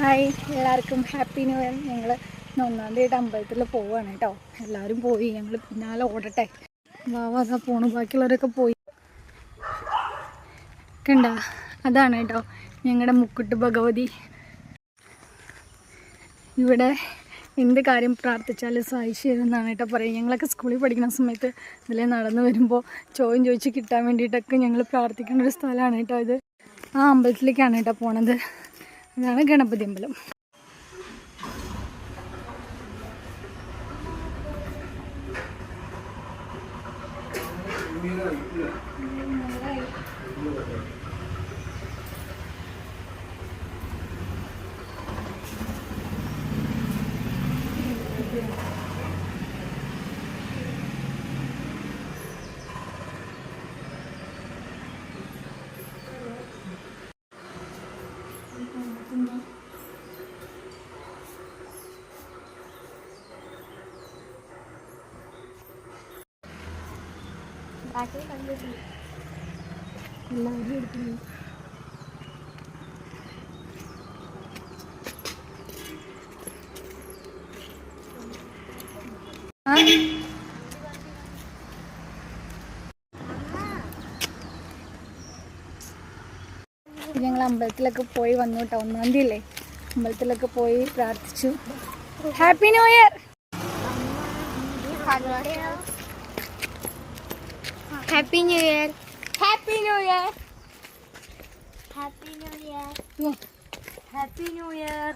Hi, എല്ലാവർക്കും happy new year. ഞങ്ങൾ 1-ാം തീയതി അമ്പലത്തിൽ പോവുകയാണ് കേട്ടോ. എല്ലാവരും പോയി, ഞങ്ങൾ പിന്നാലെ ഓടട്ടെ. അതാ പോണു, ബാക്കിയുള്ളവരൊക്കെ പോയി. കണ്ട, അതാണ് കേട്ടോ ഞങ്ങളുടെ മുക്കുട്ട് ഭഗവതി. ഇവിടെ എന്ത് കാര്യം പ്രാർത്ഥിച്ചാലും സാധിച്ചു തരുമെന്നാണ് കേട്ടോ പറയുക. ഞങ്ങളൊക്കെ സ്കൂളിൽ പഠിക്കുന്ന സമയത്ത് ഇതിലെ നടന്നു വരുമ്പോൾ ചോദിച്ച് കിട്ടാൻ വേണ്ടിയിട്ടൊക്കെ ഞങ്ങൾ പ്രാർത്ഥിക്കുന്ന ഒരു സ്ഥലമാണ് കേട്ടോ ഇത്. ആ അമ്പലത്തിലേക്കാണ് കേട്ടോ പോണത്. അതാണ് ഗണപതി അമ്പലം. എല്ലാവരും എടുക്കുന്നു. ഞങ്ങൾ അമ്പലത്തിലൊക്കെ പോയി വന്നു കേട്ടോ. 1-ാം തീയതി അല്ലേ, അമ്പലത്തിലൊക്കെ പോയി പ്രാർത്ഥിച്ചു. Happy new year. Happy new year. Happy new year. Happy new year. Happy new year.